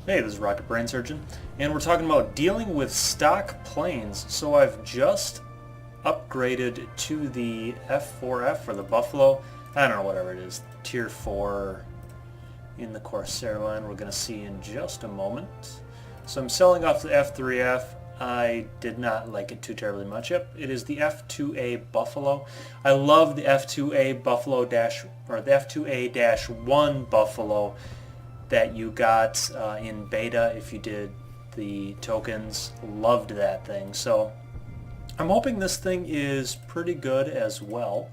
Hey, this is Rocket Brain Surgeon, and we're talking about dealing with stock planes. So I've just upgraded to the F4F or the Buffalo. I don't know, whatever it is, Tier 4 in the Corsair line. We're going to see in just a moment. So I'm selling off the F3F. I did not like it too terribly much. Yep, it is the F2A Buffalo. I love the F2A Buffalo or the F2A-1 Buffalo that you got in beta if you did the tokens. Loved that thing. So I'm hoping this thing is pretty good as well.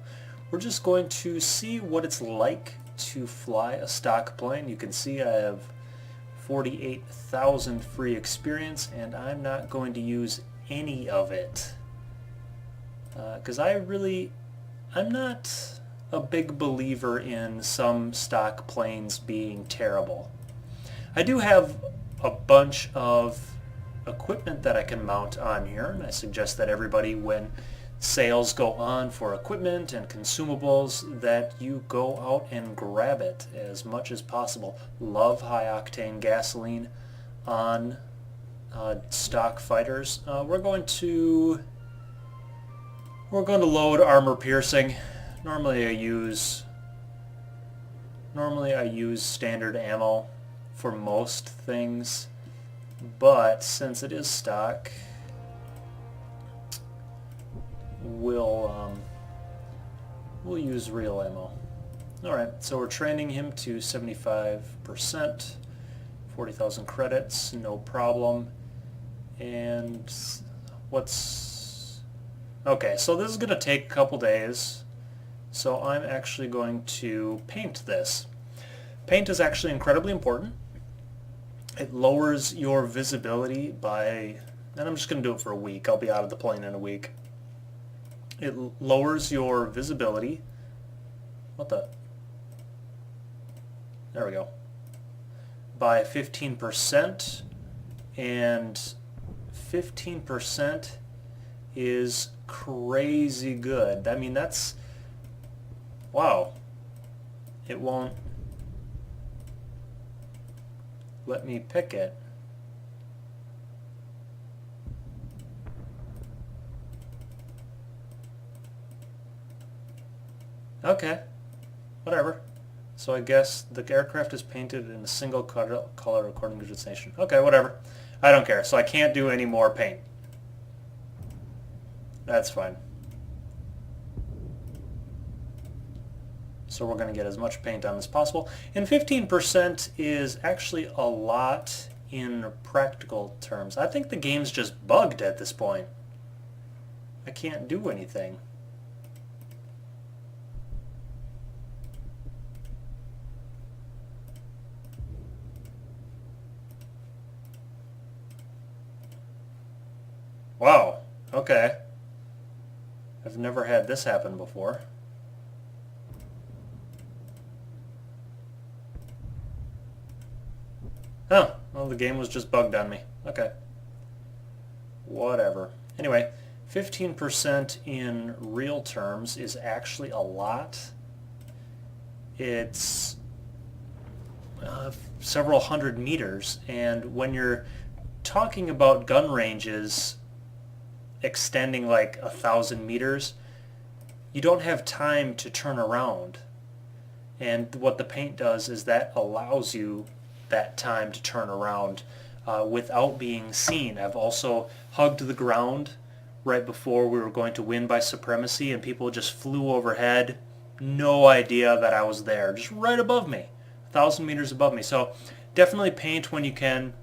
We're just going to see what it's like to fly a stock plane. You can see I have 48,000 free experience and I'm not going to use any of it because I'm not a big believer in some stock planes being terrible. I do have a bunch of equipment that I can mount on here, and I suggest that everybody, when sales go on for equipment and consumables, that you go out and grab it as much as possible. Love high octane gasoline on stock fighters. We're going to load armor piercing. Normally I use standard ammo for most things, but since it is stock, we'll use real ammo. Alright, so we're training him to 75%, 40,000 credits, no problem. And okay, so this is going to take a couple days. So I'm actually going to paint this. Paint is actually incredibly important. It lowers your visibility by, and I'm just going to do it for a week. I'll be out of the plane in a week. It lowers your visibility. There we go. By 15%, and 15% is crazy good. I mean, that's, wow. It won't let me pick it. Okay, whatever. So I guess the aircraft is painted in a single color according to destination. Okay, whatever. I don't care. So I can't do any more paint. That's fine. So we're going to get as much paint on as possible. And 15% is actually a lot in practical terms. I think the game's just bugged at this point. I can't do anything. Wow, okay. I've never had this happen before. Oh, well, the game was just bugged on me. Okay. Whatever. Anyway, 15% in real terms is actually a lot. It's several hundred meters, and when you're talking about gun ranges extending like 1,000 meters, you don't have time to turn around. And what the paint does is that allows you that time to turn around without being seen. I've also hugged the ground right before we were going to win by supremacy, and people just flew overhead. No idea that I was there, just right above me, 1,000 meters above me. So definitely paint when you can.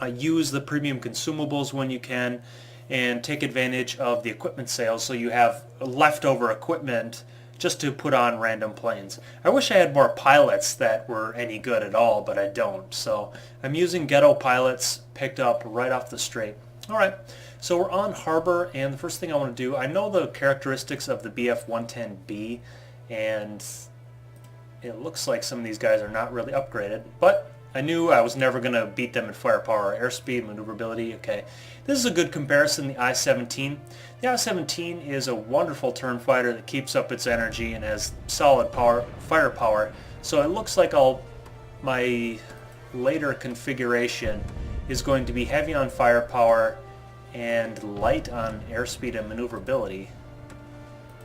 Use the premium consumables when you can, and take advantage of the equipment sales so you have leftover equipment just to put on random planes. I wish I had more pilots that were any good at all, but I don't. So I'm using ghetto pilots picked up right off the straight. Alright, so we're on harbor, and the first thing I want to do, I know the characteristics of the BF-110B, and it looks like some of these guys are not really upgraded, but I knew I was never going to beat them in firepower, airspeed, maneuverability. Okay, this is a good comparison, the I-17. The I-17 is a wonderful turn fighter that keeps up its energy and has solid firepower. So it looks like my later configuration is going to be heavy on firepower and light on airspeed and maneuverability.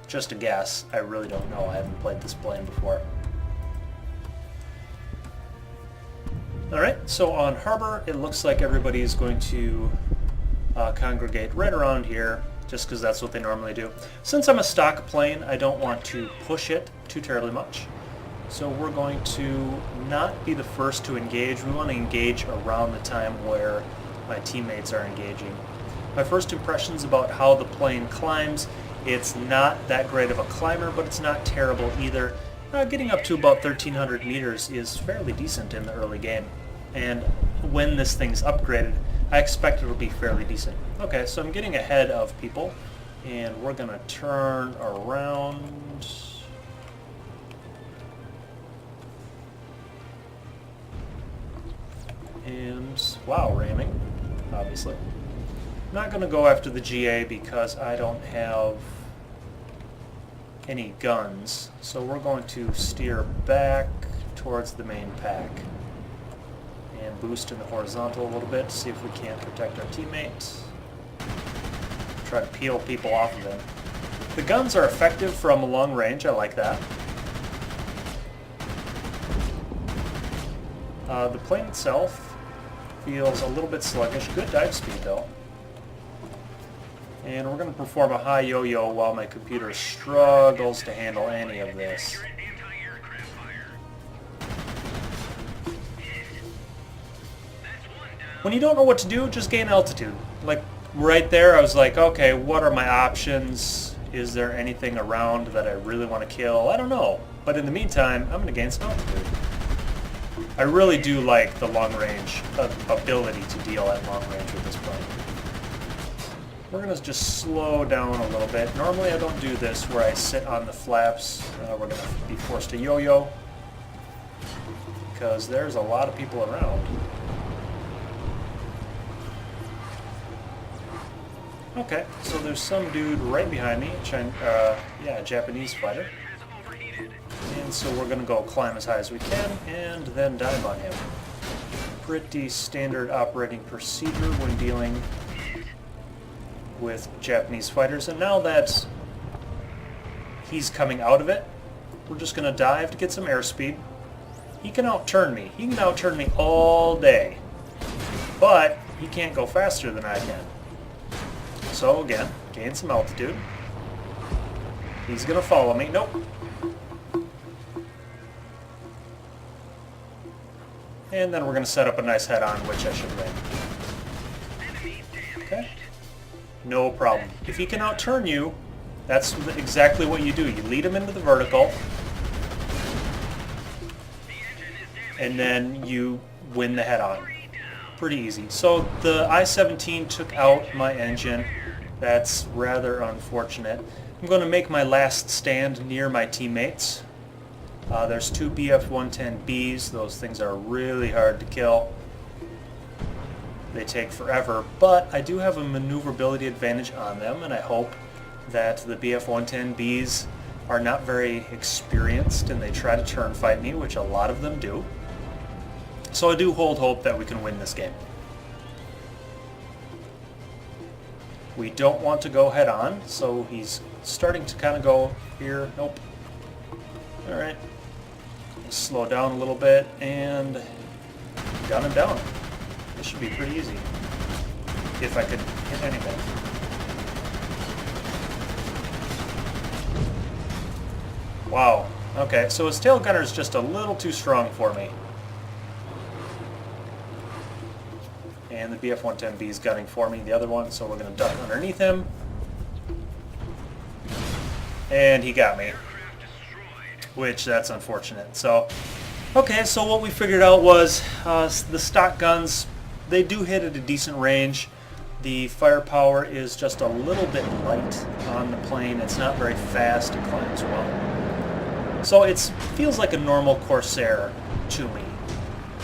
Just a guess. I really don't know. I haven't played this plane before. Alright, so on harbor, it looks like everybody is going to congregate right around here, just because that's what they normally do. Since I'm a stock plane, I don't want to push it too terribly much. So we're going to not be the first to engage. We want to engage around the time where my teammates are engaging. My first impressions about how the plane climbs, it's not that great of a climber, but it's not terrible either. Getting up to about 1,300 meters is fairly decent in the early game. And when this thing's upgraded, I expect it'll be fairly decent. Okay, so I'm getting ahead of people, and we're going to turn around. And, wow, ramming, obviously. I'm not going to go after the GA because I don't have any guns, so we're going to steer back towards the main pack and boost in the horizontal a little bit to see if we can't protect our teammates. Try to peel people off of them. The guns are effective from a long range. I like that. The plane itself feels a little bit sluggish. Good dive speed though. And we're going to perform a high yo-yo while my computer struggles to handle any of this. When you don't know what to do, just gain altitude. Like right there, I was like, okay, what are my options? Is there anything around that I really want to kill? I don't know. But in the meantime, I'm going to gain some altitude. I really do like the long-range ability to deal at long range with this plane. We're going to just slow down a little bit. Normally I don't do this where I sit on the flaps. We're going to be forced to yo-yo because there's a lot of people around. Okay, so there's some dude right behind me, a Japanese fighter. And so we're going to go climb as high as we can and then dive on him. Pretty standard operating procedure when dealing with Japanese fighters. And now that he's coming out of it, we're just going to dive to get some airspeed. He can outturn me. He can outturn me all day. But he can't go faster than I can. So again, gain some altitude. He's going to follow me. Nope. And then we're going to set up a nice head-on, which I should win. Okay. No problem. If he can outturn you, that's exactly what you do. You lead him into the vertical, and then you win the head-on. Pretty easy. So the I-17 took out my engine. That's rather unfortunate. I'm going to make my last stand near my teammates. There's two BF-110Bs. Those things are really hard to kill. They take forever, but I do have a maneuverability advantage on them, and I hope that the BF-110Bs are not very experienced and they try to turn fight me, which a lot of them do. So I do hold hope that we can win this game. We don't want to go head on, so he's starting to kind of go here. Nope. Alright. Slow down a little bit and gun him down. This should be pretty easy. If I could hit anything. Wow. Okay, so his tail gunner is just a little too strong for me. And the BF-110B is gunning for me, the other one, so we're going to duck underneath him. And he got me. Which, that's unfortunate. So, okay, so what we figured out was the stock guns, they do hit at a decent range. The firepower is just a little bit light on the plane. It's not very fast. It climbs well. So it feels like a normal Corsair to me,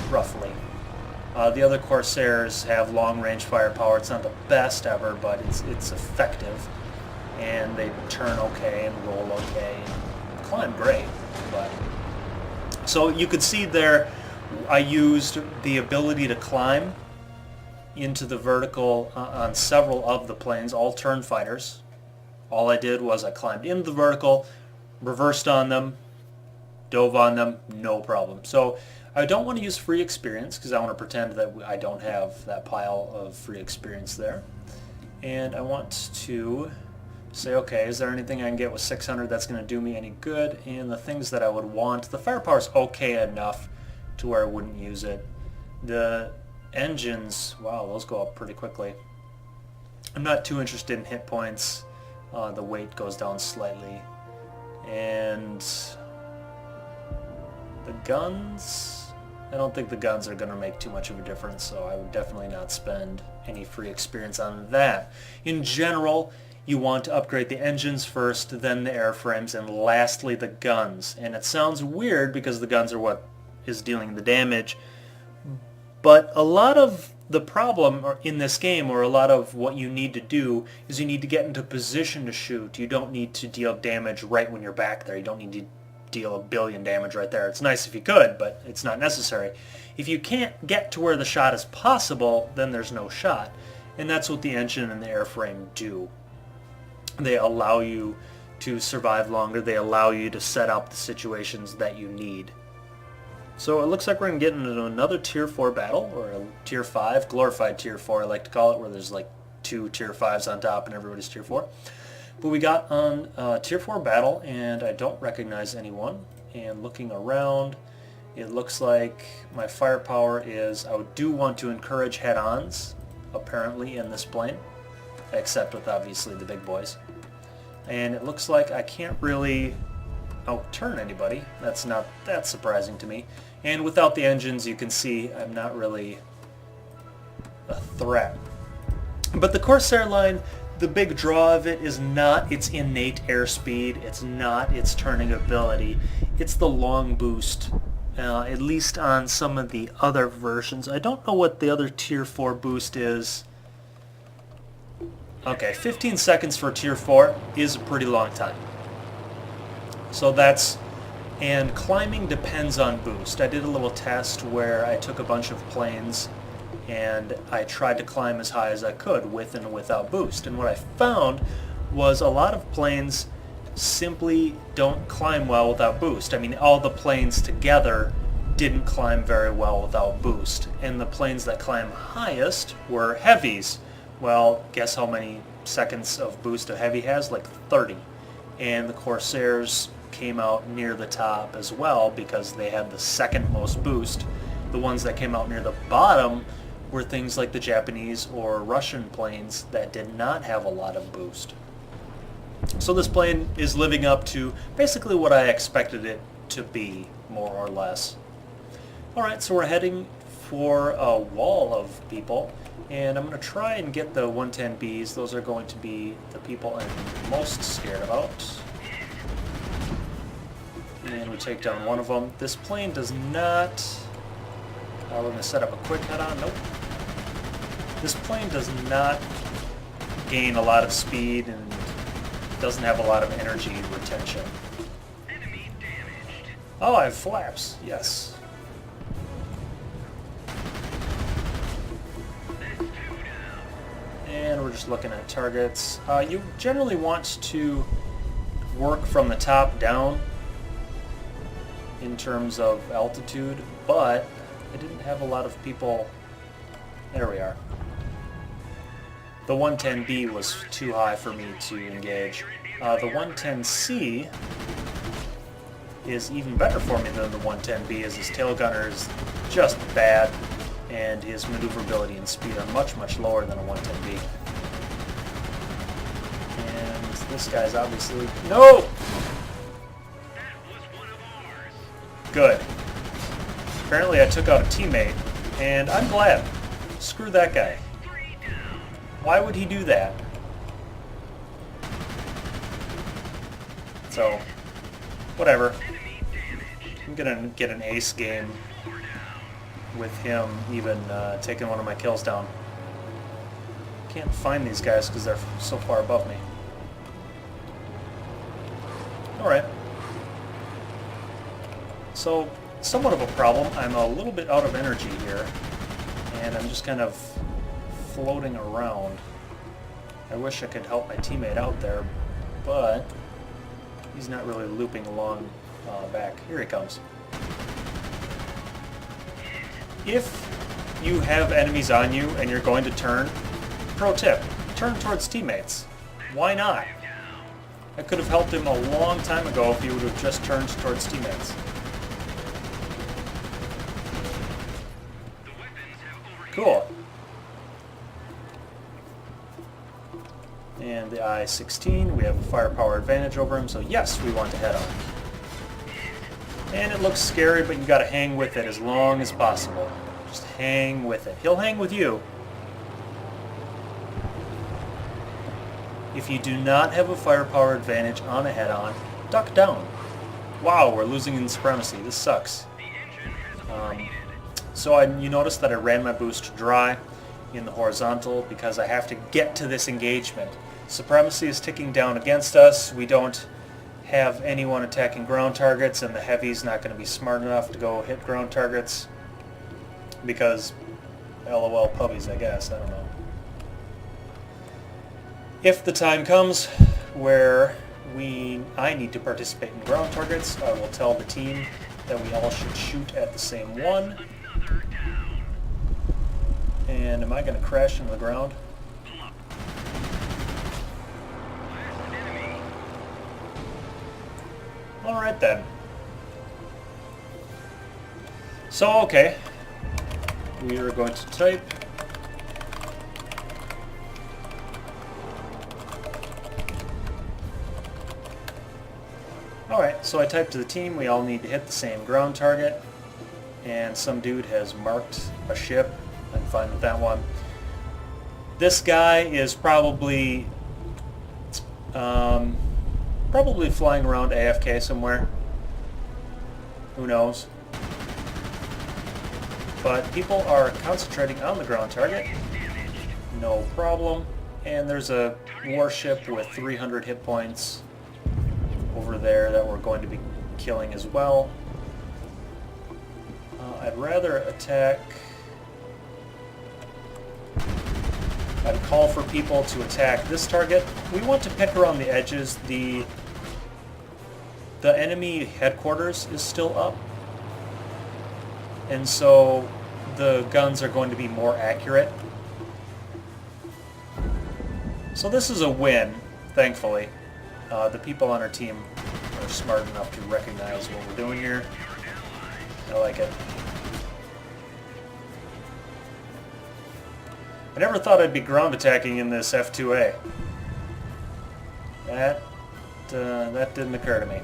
roughly. The other Corsairs have long-range firepower. It's not the best ever, but it's effective. And they turn okay and roll okay and climb great. But so you could see there I used the ability to climb into the vertical on several of the planes, all turn fighters. All I did was I climbed into the vertical, reversed on them, dove on them, no problem. So I don't want to use free experience because I want to pretend that I don't have that pile of free experience there. And I want to say, okay, is there anything I can get with 600 that's going to do me any good? And the things that I would want, the firepower is okay enough to where I wouldn't use it. The engines, wow, those go up pretty quickly. I'm not too interested in hit points. The weight goes down slightly. And the guns, I don't think the guns are going to make too much of a difference, so I would definitely not spend any free experience on that. In general, you want to upgrade the engines first, then the airframes, and lastly the guns. And it sounds weird because the guns are what is dealing the damage, but a lot of the problem in this game, or a lot of what you need to do, is you need to get into position to shoot. You don't need to deal damage right when you're back there. You don't need to deal a billion damage right there. It's nice if you could, but it's not necessary. If you can't get to where the shot is possible, then there's no shot. And that's what the engine and the airframe do. They allow you to survive longer. They allow you to set up the situations that you need. So it looks like we're going to get into another Tier 4 battle, or a Tier 5, glorified Tier 4 I like to call it, where there's like 2 Tier 5s on top and everybody's Tier 4. But we got on Tier 4 battle, and I don't recognize anyone. And looking around, it looks like my firepower is, I do want to encourage head-ons, apparently, in this plane, except with obviously the big boys. And it looks like I can't really outturn anybody. That's not that surprising to me. And without the engines, you can see I'm not really a threat. But the Corsair line, the big draw of it is not its innate airspeed, it's not its turning ability, it's the long boost, at least on some of the other versions. I don't know what the other Tier 4 boost is. Okay, 15 seconds for Tier 4 is a pretty long time. So that's, and climbing depends on boost. I did a little test where I took a bunch of planes and I tried to climb as high as I could with and without boost. And what I found was a lot of planes simply don't climb well without boost. I mean, all the planes together didn't climb very well without boost. And the planes that climb highest were heavies. Well, guess how many seconds of boost a heavy has? Like 30. And the Corsairs came out near the top as well because they had the second most boost. The ones that came out near the bottom were things like the Japanese or Russian planes that did not have a lot of boost. So this plane is living up to basically what I expected it to be, more or less. Alright, so we're heading for a wall of people, and I'm going to try and get the 110Bs. Those are going to be the people I'm most scared about. And we take down one of them. This plane does not... we're going to set up a quick head-on. Nope. This plane does not gain a lot of speed and doesn't have a lot of energy retention. Enemy damaged. Oh, I have flaps. Yes. And we're just looking at targets. You generally want to work from the top down in terms of altitude, but I didn't have a lot of people. There we are. The 110B was too high for me to engage. The 110C is even better for me than the 110B, as his tail gunner is just bad, and his maneuverability and speed are much, much lower than a 110B. And this guy's obviously... No! That was one of ours. Good. Apparently I took out a teammate, and I'm glad. Screw that guy. 3 down. Why would he do that? So, whatever. Enemy damaged. I'm gonna get an ace game with him even taking one of my kills down. Can't find these guys because they're so far above me. Alright. So, somewhat of a problem. I'm a little bit out of energy here, and I'm just kind of floating around. I wish I could help my teammate out there, but he's not really looping along back. Here he comes. If you have enemies on you and you're going to turn, pro tip, turn towards teammates. Why not? I could have helped him a long time ago if he would have just turned towards teammates. Cool. And the I-16, we have a firepower advantage over him, so yes, we want to head on. And it looks scary, but you gotta hang with it as long as possible. Just hang with it. He'll hang with you. If you do not have a firepower advantage on a head-on, duck down. Wow, we're losing in supremacy. This sucks. So you notice that I ran my boost dry in the horizontal because I have to get to this engagement. Supremacy is ticking down against us. We don't have anyone attacking ground targets, and the heavy's not going to be smart enough to go hit ground targets because LOL puppies, I guess. I don't know. If the time comes where I need to participate in ground targets, I will tell the team that we all should shoot at the same one. And am I going to crash into the ground? Alright then. So, okay. We are going to type. Alright, so I typed to the team, we all need to hit the same ground target. And some dude has marked a ship. I'm fine with that one. This guy is probably flying around AFK somewhere. Who knows? But people are concentrating on the ground target. No problem. And there's a warship with 300 hit points over there that we're going to be killing as well. I'd rather attack... I'd call for people to attack this target. We want to pick around the edges. The enemy headquarters is still up, and so the guns are going to be more accurate. So this is a win, thankfully. The people on our team are smart enough to recognize what we're doing here. I like it. I never thought I'd be ground attacking in this F2A. That didn't occur to me.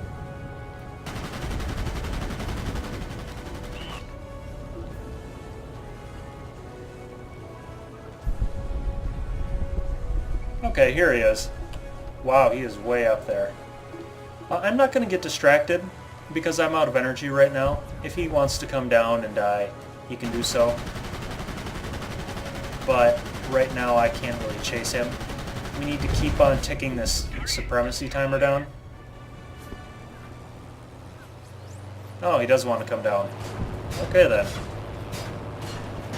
Okay, here he is. Wow, he is way up there. I'm not going to get distracted because I'm out of energy right now. If he wants to come down and die, he can do so. But right now I can't really chase him. We need to keep on ticking this supremacy timer down. Oh, he does want to come down. Okay then.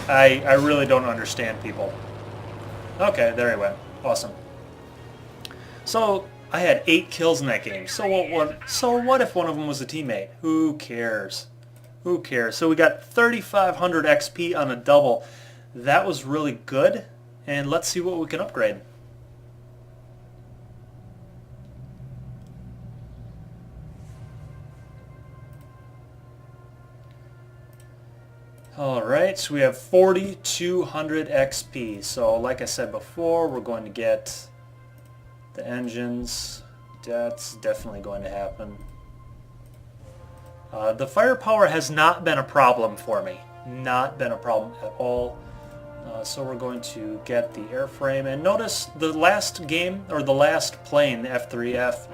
I really don't understand people. Okay, there he went. Awesome. So I had 8 kills in that game. So what if one of them was a teammate? Who cares? Who cares? So we got 3,500 XP on a double. That was really good, and let's see what we can upgrade. Alright, so we have 4,200 XP. So like I said before, we're going to get the engines. That's definitely going to happen. The firepower has not been a problem for me. Not been a problem at all. So we're going to get the airframe, and notice the last game, or the last plane, the F3F,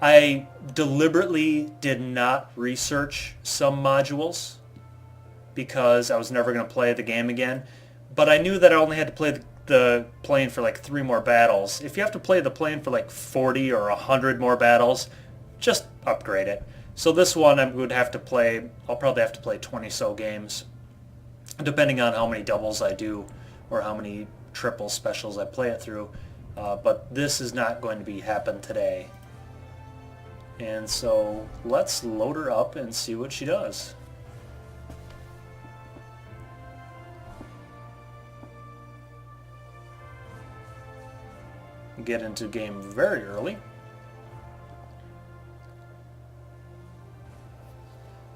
I deliberately did not research some modules because I was never going to play the game again, but I knew that I only had to play the plane for like 3 more battles. If you have to play the plane for like 40 or 100 more battles, just upgrade it. So this one I would have to play, I'll probably have to play 20 so games, depending on how many doubles I do or how many triple specials I play it through. But this is not going to happen today. And so let's load her up and see what she does. Get into game very early.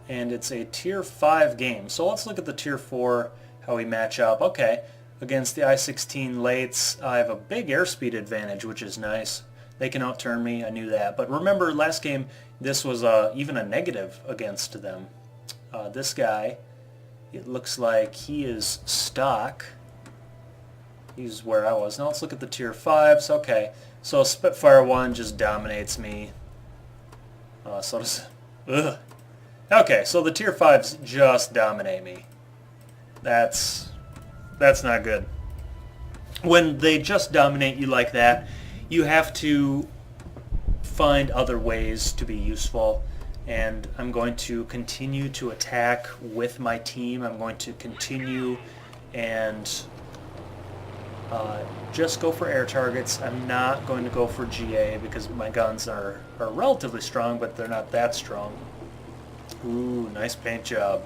And it's a tier 5 game. So let's look at the tier 4, how we match up. Okay, against the I-16 Lates, I have a big airspeed advantage, which is nice. They can outturn me, I knew that. But remember, last game, this was even a negative against them. This guy, it looks like he is stock. He's where I was. Now let's look at the tier 5s. Okay, so Spitfire 1 just dominates me. So does... Ugh. Okay, so the tier 5s just dominate me. That's not good. When they just dominate you like that, you have to find other ways to be useful. And I'm going to continue to attack with my team. I'm going to continue and just go for air targets. I'm not going to go for GA because my guns are relatively strong, but they're not that strong. Ooh, nice paint job.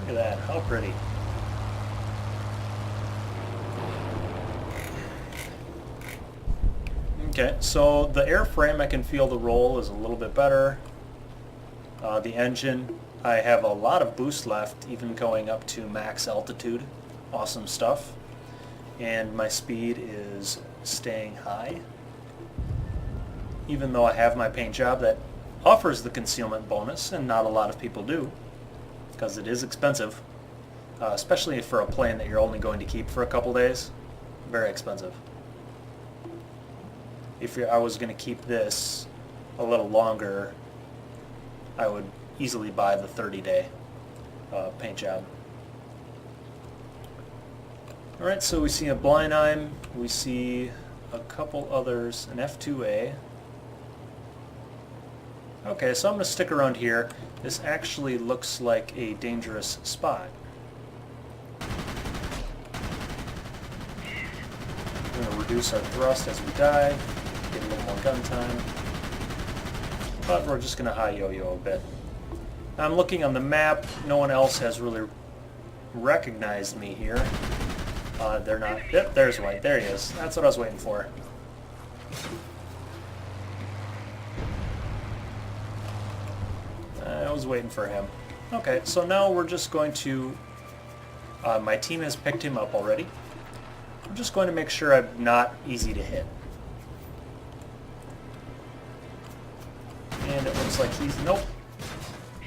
Look at that, how pretty. Okay, so the airframe, I can feel the roll is a little bit better. The engine, I have a lot of boost left, even going up to max altitude. Awesome stuff. And my speed is staying high. Even though I have my paint job that offers the concealment bonus, and not a lot of people do, because it is expensive, especially for a plane that you're only going to keep for a couple days. Very expensive. If I was going to keep this a little longer, I would easily buy the 30-day paint job. Alright, so we see a Blenheim, we see a couple others, an F2A. Okay, so I'm going to stick around here. This actually looks like a dangerous spot. I'm going to reduce our thrust as we dive, get a little more gun time. But we're just going to high yo-yo a bit. I'm looking on the map. No one else has really recognized me here. They're not... Yep, there's White. There he is. That's what I was waiting for. I was waiting for him. Okay, so now we're just going to... my team has picked him up already. I'm just going to make sure I'm not easy to hit. And it looks like he's... Nope.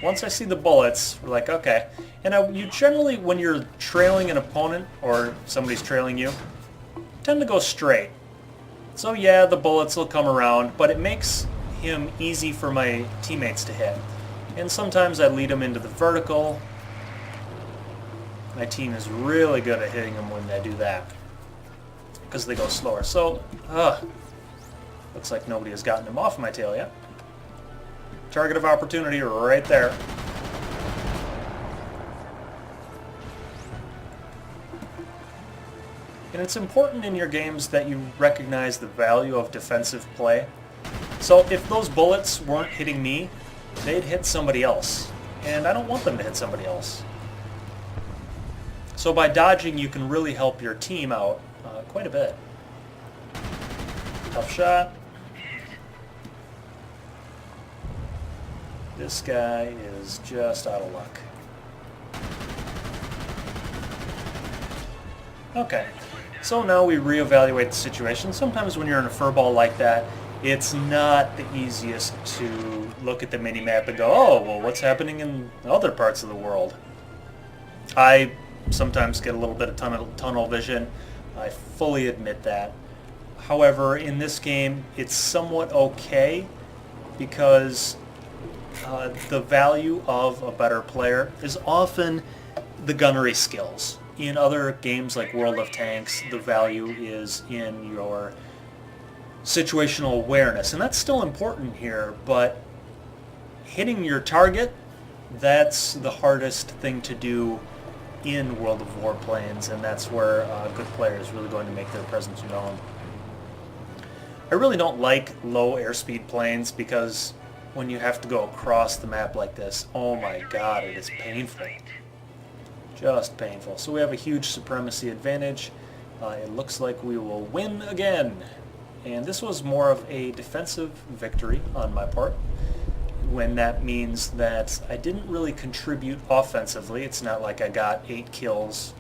Once I see the bullets, we're like, okay. And you generally, when you're trailing an opponent, or somebody's trailing you, tend to go straight. So yeah, the bullets will come around, but it makes him easy for my teammates to hit. And sometimes I lead them into the vertical. My team is really good at hitting them when they do that, because they go slower. So, looks like nobody has gotten him off my tail yet. Target of opportunity right there. And it's important in your games that you recognize the value of defensive play. So if those bullets weren't hitting me, they'd hit somebody else. And I don't want them to hit somebody else. So by dodging, you can really help your team out quite a bit. Tough shot. This guy is just out of luck. Okay, so now we reevaluate the situation. Sometimes when you're in a furball like that, it's not the easiest to look at the mini-map and go, oh, well, what's happening in other parts of the world? I sometimes get a little bit of tunnel vision. I fully admit that. However, in this game, it's somewhat okay because the value of a better player is often the gunnery skills. In other games like World of Tanks, the value is in your situational awareness, and that's still important here, but hitting your target, that's the hardest thing to do in World of Warplanes, and that's where a good player is really going to make their presence known. I really don't like low airspeed planes because when you have to go across the map like this, oh my god, it is painful. Just painful. So we have a huge supremacy advantage. It looks like we will win again. And this was more of a defensive victory on my part, when that means that I didn't really contribute offensively. It's not like I got 8 kills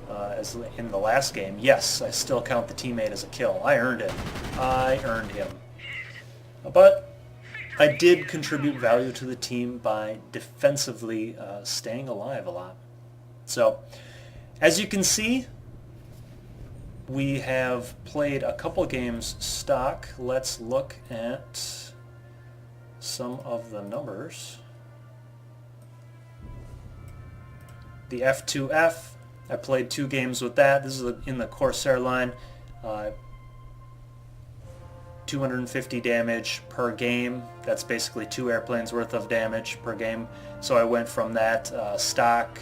as in the last game. Yes, I still count the teammate as a kill. I earned it. I earned him. But I did contribute value to the team by defensively staying alive a lot. So, as you can see, we have played a couple games stock. Let's look at some of the numbers. The F2F, I played 2 games with that. This is in the Corsair line. 250 damage per game. That's basically 2 airplanes worth of damage per game. So I went from that stock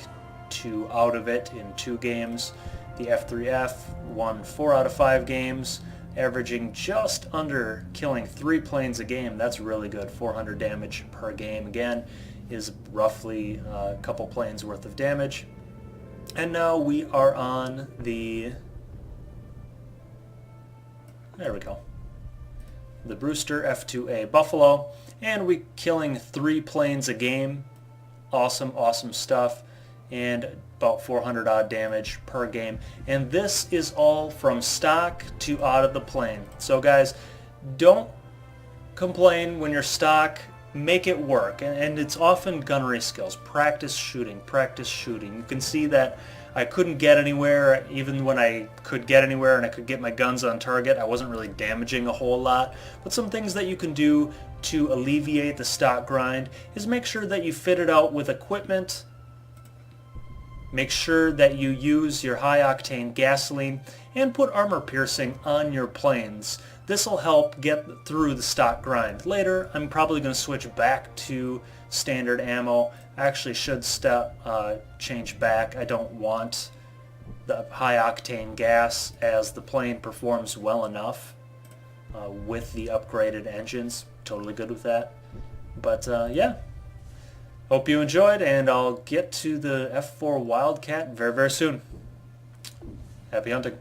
to out of it in 2 games. The F3F won 4 out of 5 games, averaging just under killing 3 planes a game. That's really good. 400 damage per game, again, is roughly a couple planes worth of damage. And now we are on the... there we go. The Brewster F2A Buffalo, and we killing 3 planes a game. Awesome, awesome stuff. And about 400 odd damage per game. And this is all from stock to out of the plane. So guys, don't complain when you're stock. Make it work. And it's often gunnery skills. Practice shooting, practice shooting. You can see that I couldn't get anywhere. Even when I could get anywhere and I could get my guns on target, I wasn't really damaging a whole lot. But some things that you can do to alleviate the stock grind is make sure that you fit it out with equipment. Make sure that you use your high-octane gasoline and put armor piercing on your planes. This will help get through the stock grind. Later, I'm probably going to switch back to standard ammo. I actually should change back. I don't want the high-octane gas as the plane performs well enough with the upgraded engines. Totally good with that. But yeah. Hope you enjoyed, and I'll get to the F4 Wildcat very, very soon. Happy hunting.